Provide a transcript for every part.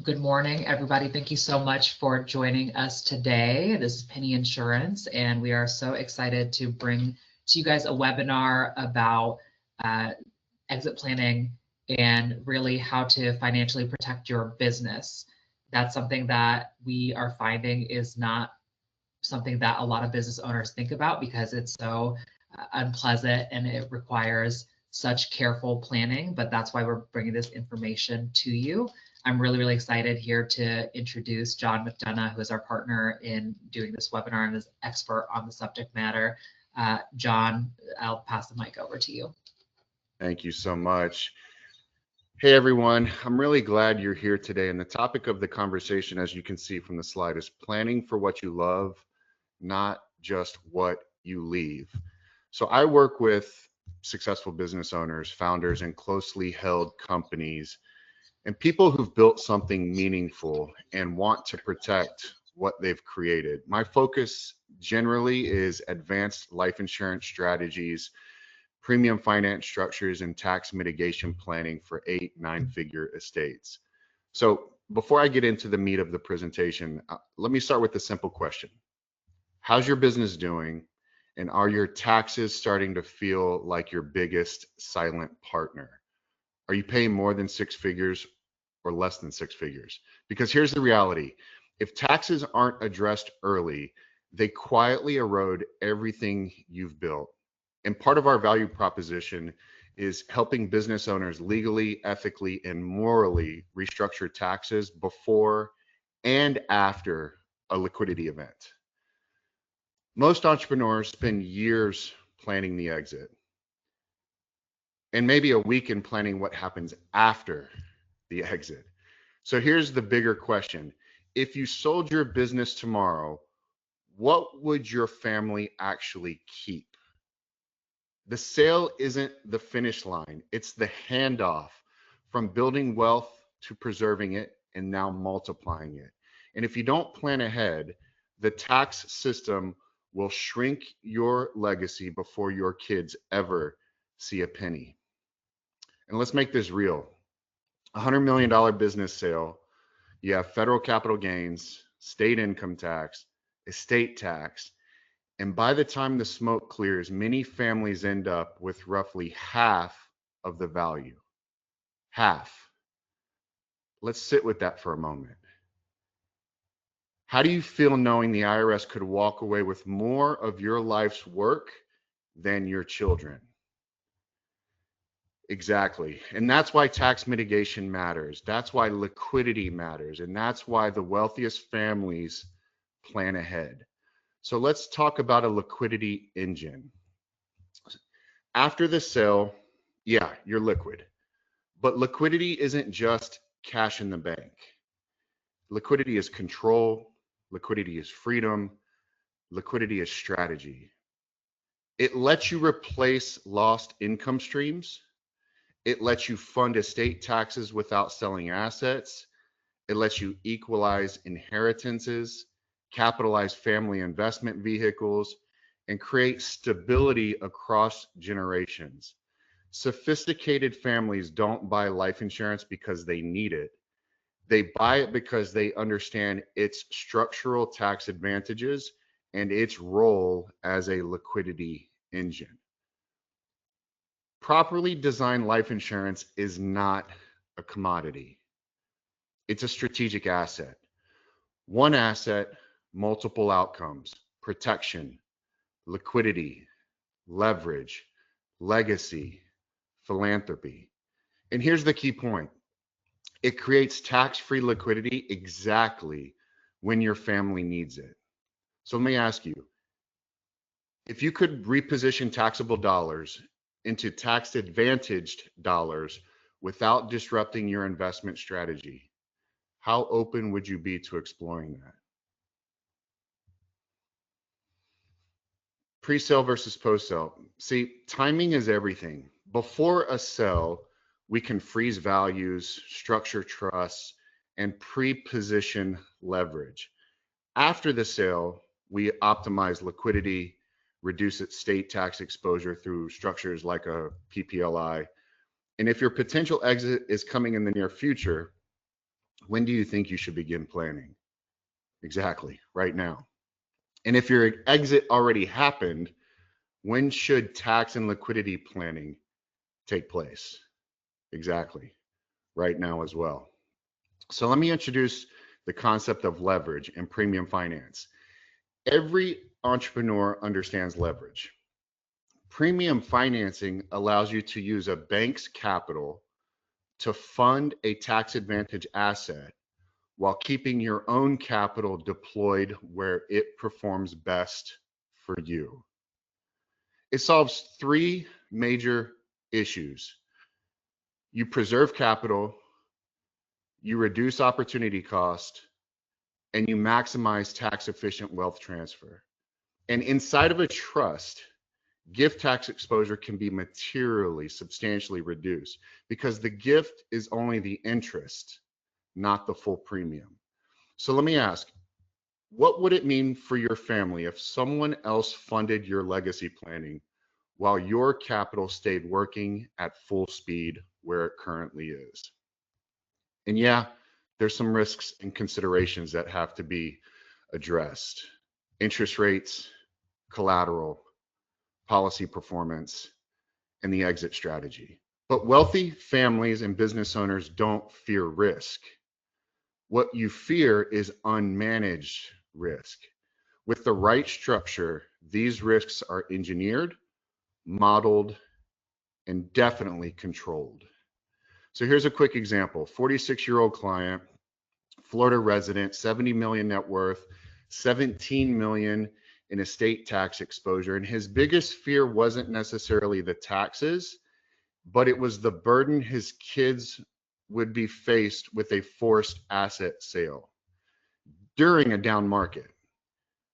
Good morning, everybody. Thank you so much for joining us today. This is Pinney Insurance, and we are so excited to bring to you guys a webinar about exit planning and really how to financially protect your business. That's something that we are finding is not something that a lot of business owners think about because it's so unpleasant and it requires such careful planning, but that's why we're bringing this information to you. I'm really excited here to introduce John McDonough, who is our partner in doing this webinar and is expert on the subject matter. John, I'll pass the mic over to you. Thank you so much. Hey everyone, I'm really glad you're here today. And the topic of the conversation, as you can see from the slide, is planning for what you love, not just what you leave. So I work with successful business owners, founders, and closely held companies, and people who've built something meaningful and want to protect what they've created. My focus generally is advanced life insurance strategies, premium finance structures, and tax mitigation planning for 8-9-figure estates. So before I get into the meat of the presentation, let me start with a simple question. How's your business doing? And are your taxes starting to feel like your biggest silent partner? Are you paying more than 6 figures or less than 6 figures? Because here's the reality. If taxes aren't addressed early, they quietly erode everything you've built. And part of our value proposition is helping business owners legally, ethically, and morally restructure taxes before and after a liquidity event. Most entrepreneurs spend years planning the exit and maybe a week in planning what happens after the exit. So here's the bigger question. If you sold your business tomorrow, what would your family actually keep? The sale isn't the finish line. It's the handoff from building wealth to preserving it and now multiplying it. And if you don't plan ahead, the tax system will shrink your legacy before your kids ever see a penny. And let's make this real. $100 million business sale, you have federal capital gains, state income tax, estate tax, and by the time the smoke clears, many families end up with roughly half of the value. Half. Let's sit with that for a moment. How do you feel knowing the IRS could walk away with more of your life's work than your children? Exactly. And that's why tax mitigation matters. That's why liquidity matters. And that's why the wealthiest families plan ahead. So let's talk about a liquidity engine. After the sale, yeah, you're liquid. But liquidity isn't just cash in the bank. Liquidity is control. Liquidity is freedom. Liquidity is strategy. It lets you replace lost income streams. It lets you fund estate taxes without selling assets. It lets you equalize inheritances, capitalize family investment vehicles, and create stability across generations. Sophisticated families don't buy life insurance because they need it. They buy it because they understand its structural tax advantages and its role as a liquidity engine. Properly designed life insurance is not a commodity. It's a strategic asset. One asset, multiple outcomes: protection, liquidity, leverage, legacy, philanthropy. And here's the key point. It creates tax-free liquidity exactly when your family needs it. So let me ask you, if you could reposition taxable dollars into tax-advantaged dollars without disrupting your investment strategy, how open would you be to exploring that? Pre-sale versus post-sale. See, timing is everything. Before a sale, we can freeze values, structure trusts, and pre-position leverage. After the sale, we optimize liquidity, reduce its state tax exposure through structures like a PPLI. And if your potential exit is coming in the near future, When do you think you should begin planning? Exactly, right now. And if your exit already happened, when should tax and liquidity planning take place? Exactly, right now as well. So let me introduce the concept of leverage and premium finance. Every entrepreneur understands leverage. Premium financing allows you to use a bank's capital to fund a tax advantage asset while keeping your own capital deployed where it performs best for you. It solves three major issues. You preserve capital, you reduce opportunity cost, and you maximize tax efficient wealth transfer. And inside of a trust, gift tax exposure can be materially, substantially reduced because the gift is only the interest, not the full premium. So let me ask, what would it mean for your family if someone else funded your legacy planning while your capital stayed working at full speed where it currently is? And yeah, there's some risks and considerations that have to be addressed. Interest rates, collateral, policy performance, and the exit strategy. But wealthy families and business owners don't fear risk. What you fear is unmanaged risk. With the right structure, these risks are engineered, modeled, and definitely controlled. So here's a quick example. 46-year-old client, Florida resident, 70 million net worth, 17 million in estate tax exposure. And his biggest fear wasn't necessarily the taxes, but it was the burden his kids would be faced with a forced asset sale during a down market.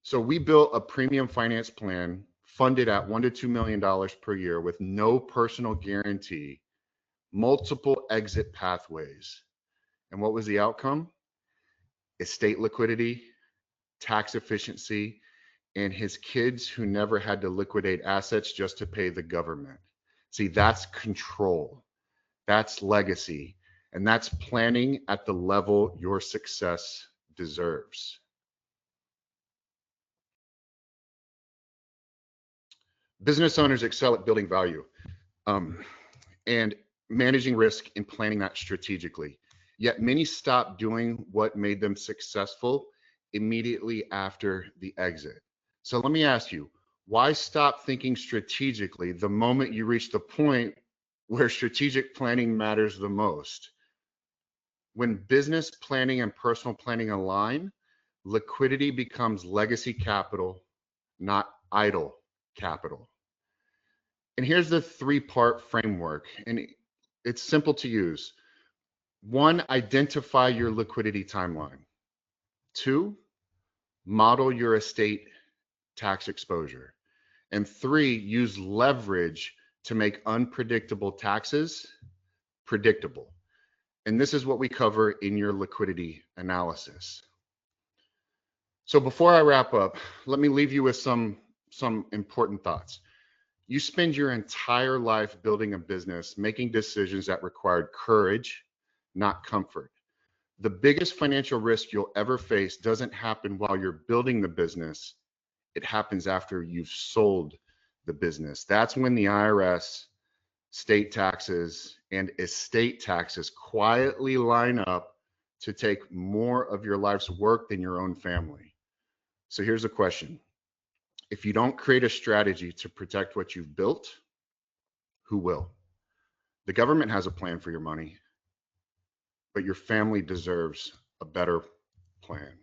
So we built a premium finance plan funded at $1 to $2 million per year with no personal guarantee, multiple exit pathways. And what was the outcome? Estate liquidity, tax efficiency, and his kids who never had to liquidate assets just to pay the government. See, that's control, that's legacy, and that's planning at the level your success deserves. Business owners excel at building value and managing risk and planning that strategically. Yet many stop doing what made them successful immediately after the exit. So let me ask you, why stop thinking strategically the moment you reach the point where strategic planning matters the most? When business planning and personal planning align, liquidity becomes legacy capital, not idle capital. And here's the three-part framework, and it's simple to use. One, identify your liquidity timeline. Two, model your estate tax exposure. And three, use leverage to make unpredictable taxes predictable. And this is what we cover in your liquidity analysis. So before I wrap up, let me leave you with some important thoughts. You spend your entire life building a business, making decisions that required courage, not comfort. The biggest financial risk you'll ever face doesn't happen while you're building the business. It happens after you've sold the business. That's when the IRS, state taxes, and estate taxes quietly line up to take more of your life's work than your own family. So here's a question. If you don't create a strategy to protect what you've built, who will? The government has a plan for your money, but your family deserves a better plan.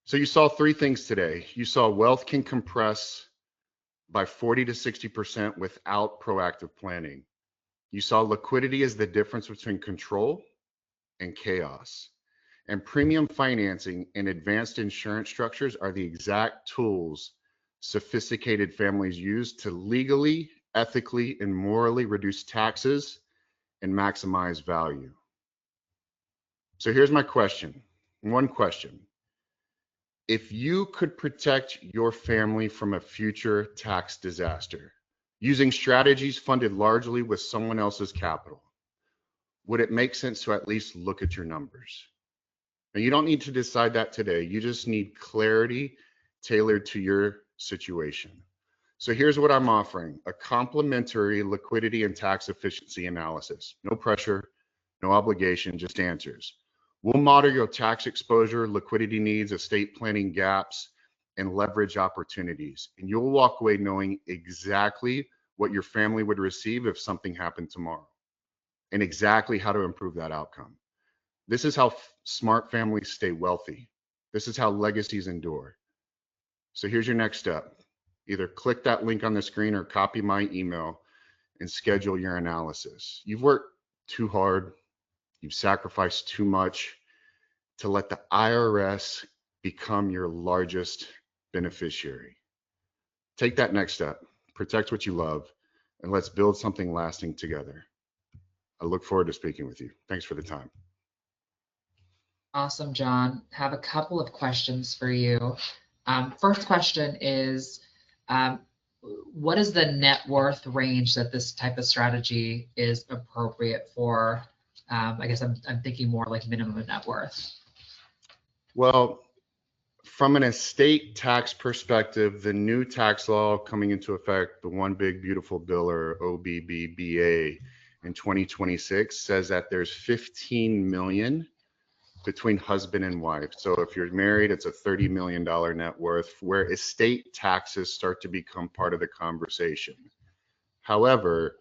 So you saw three things today. You saw wealth can compress by 40 to 60% without proactive planning. You saw liquidity as the difference between control and chaos. And premium financing and advanced insurance structures are the exact tools sophisticated families use to legally, ethically, and morally reduce taxes and maximize value. So here's my question. One question. If you could protect your family from a future tax disaster using strategies funded largely with someone else's capital, would it make sense to at least look at your numbers? Now, you don't need to decide that today. You just need clarity tailored to your situation. So here's what I'm offering: a complimentary liquidity and tax efficiency analysis. No pressure, no obligation, just answers. We'll model your tax exposure, liquidity needs, estate planning gaps, and leverage opportunities. And you'll walk away knowing exactly what your family would receive if something happened tomorrow, and exactly how to improve that outcome. This is how smart families stay wealthy. This is how legacies endure. So here's your next step. Either click that link on the screen or copy my email and schedule your analysis. You've worked too hard. You've sacrificed too much to let the IRS become your largest beneficiary. Take that next step, protect what you love, and let's build something lasting together. I look forward to speaking with you. Thanks for the time. Awesome, John. Have a couple of questions for you. First question is, what is the net worth range that this type of strategy is appropriate for? I guess I'm thinking more like minimum net worth. Well, from an estate tax perspective, the new tax law coming into effect, the One Big Beautiful Bill, or OBBBA, in 2026 says that there's 15 million between husband and wife. So if you're married, it's a $30 million net worth, where estate taxes start to become part of the conversation. However,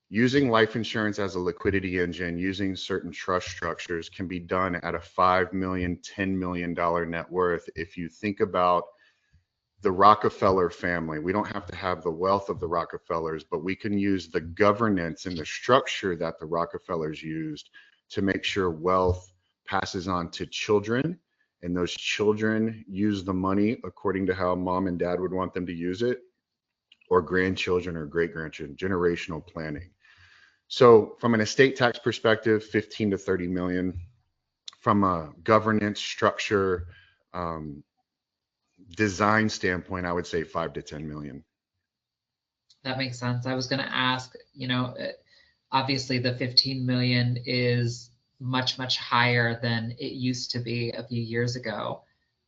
using life insurance as a liquidity engine, using certain trust structures, can be done at a $5 million, $10 million net worth. If you think about the Rockefeller family, we don't have to have the wealth of the Rockefellers, but we can use the governance and the structure that the Rockefellers used to make sure wealth passes on to children, and those children use the money according to how mom and dad would want them to use it, or grandchildren or great grandchildren, generational planning. So from an estate tax perspective, 15 to 30 million. From a governance structure, design standpoint, I would say 5 to 10 million. That makes sense. I was going to ask, obviously the 15 million is much, much higher than it used to be a few years ago.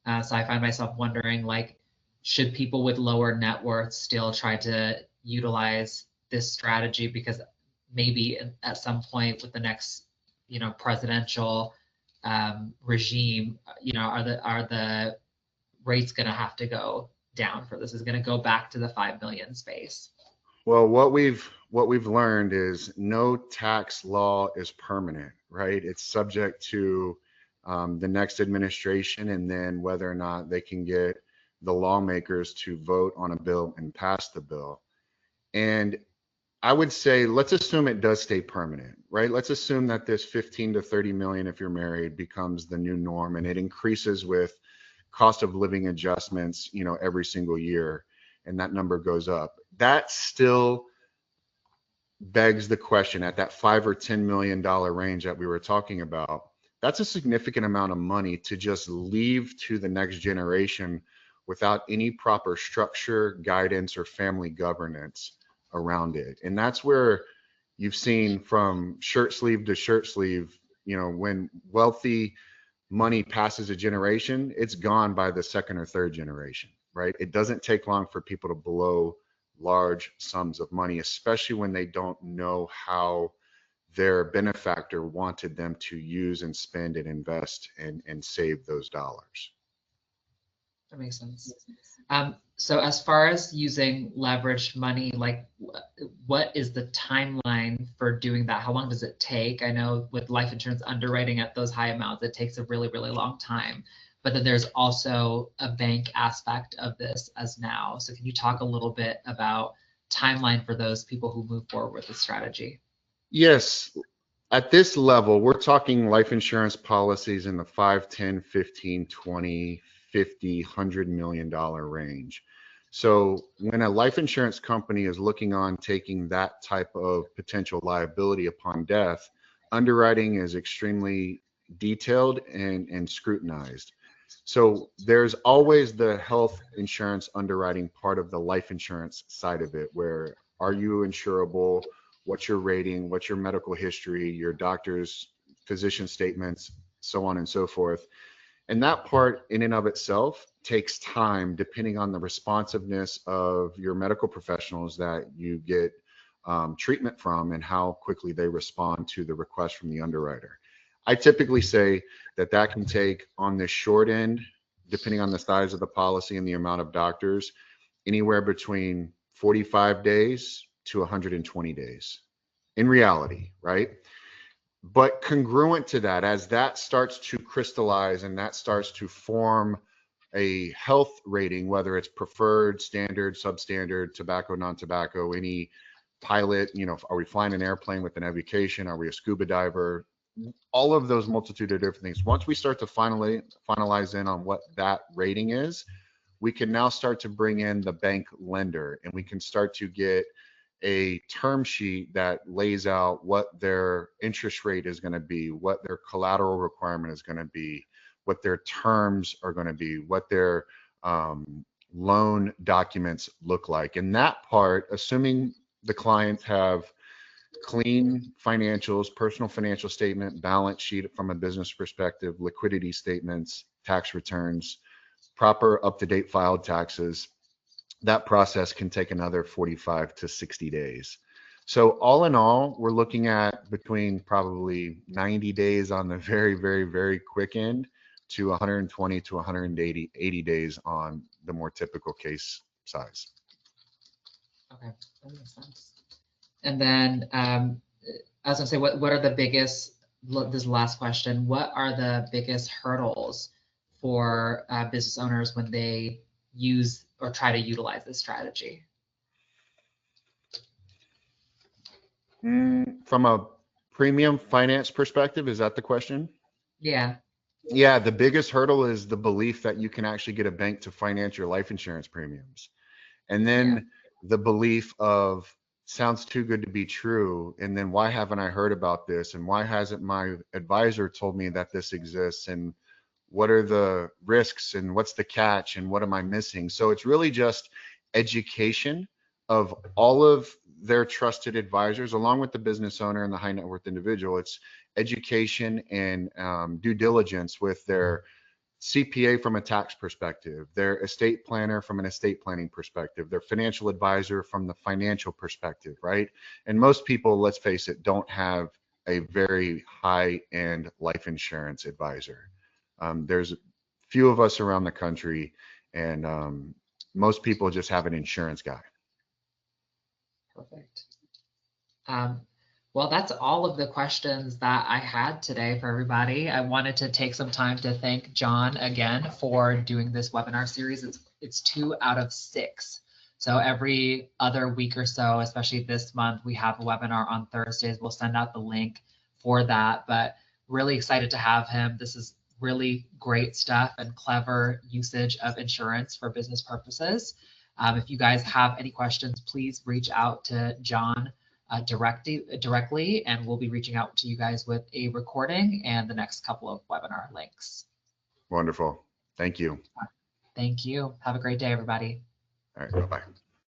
So I find myself wondering, like, should people with lower net worth still try to utilize this strategy? Because maybe at some point with the next, presidential regime, are the rates going to have to go down for this? Is going to go back to the 5 million space? Well, what we've learned is no tax law is permanent, right? It's subject to the next administration, and then whether or not they can get the lawmakers to vote on a bill and pass the bill. And I would say, let's assume it does stay permanent, right? Let's assume that this 15 to 30 million, if you're married, becomes the new norm, and it increases with cost of living adjustments, every single year, and that number goes up. That still begs the question, at that $5 or $10 million range that we were talking about, that's a significant amount of money to just leave to the next generation without any proper structure, guidance, or family governance around it. And that's where you've seen, from shirt sleeve to shirt sleeve, when wealthy money passes a generation, it's gone by the second or third generation, right? It doesn't take long for people to blow large sums of money, especially when they don't know how their benefactor wanted them to use and spend and invest and save those dollars. That makes sense. So as far as using leveraged money, like, what is the timeline for doing that? How long does it take? I know with life insurance underwriting at those high amounts, it takes a really, really long time. But then there's also a bank aspect of this as now. So can you talk a little bit about timeline for those people who move forward with the strategy? Yes. At this level, we're talking life insurance policies in the 5, 10, 15, 20, 50, $100 million range. So when a life insurance company is looking on taking that type of potential liability upon death, underwriting is extremely detailed and scrutinized. So there's always the health insurance underwriting part of the life insurance side of it, where are you insurable? what's your rating, what's your medical history, your doctor's physician statements, so on and so forth. And that part in and of itself takes time depending on the responsiveness of your medical professionals that you get treatment from and how quickly they respond to the request from the underwriter. I typically say that that can take, on the short end, depending on the size of the policy and the amount of doctors, anywhere between 45 days to 120 days in reality, right? But congruent to that, as that starts to crystallize and that starts to form a health rating, whether it's preferred, standard, substandard, tobacco, non-tobacco, any pilot, you know, are we flying an airplane with an education? Are we a scuba diver? All of those multitude of different things. Once we start to finalize in on what that rating is, we can now start to bring in the bank lender, and we can start to get a term sheet that lays out what their interest rate is going to be, what their collateral requirement is going to be, what their terms are going to be, what their loan documents look like. And that part, assuming the clients have clean financials, personal financial statement, balance sheet from a business perspective, liquidity statements, tax returns, proper up-to-date filed taxes, that process can take another 45 to 60 days. So all in all, we're looking at between probably 90 days on the very quick end to 120 to 180 days on the more typical case size. Okay, that makes sense. And then I was gonna say, what are the biggest, this is the last question, what are the biggest hurdles for business owners when they use or try to utilize this strategy? From a premium finance perspective, is that the question? Yeah. Yeah, the biggest hurdle is the belief that you can actually get a bank to finance your life insurance premiums. And then the belief of, sounds too good to be true. And then why haven't I heard about this? And why hasn't my advisor told me that this exists? And what are the risks? And what's the catch? And what am I missing? So it's really just education of all of their trusted advisors, along with the business owner and the high net worth individual. It's education and due diligence with their CPA from a tax perspective, their estate planner from an estate planning perspective, their financial advisor from the financial perspective, right? And most people, let's face it, don't have a very high-end life insurance advisor. There's a few of us around the country, and most people just have an insurance guy. Perfect. Well, that's all of the questions that I had today for everybody. I wanted to take some time to thank John again for doing this webinar series. It's 2 out of 6. So every other week or so, especially this month, we have a webinar on Thursdays. We'll send out the link for that, but really excited to have him. This is really great stuff and clever usage of insurance for business purposes. If you guys have any questions, please reach out to John directly, and we'll be reaching out to you guys with a recording and the next couple of webinar links. Wonderful. Thank you. Thank you. Have a great day, everybody. All right, bye-bye.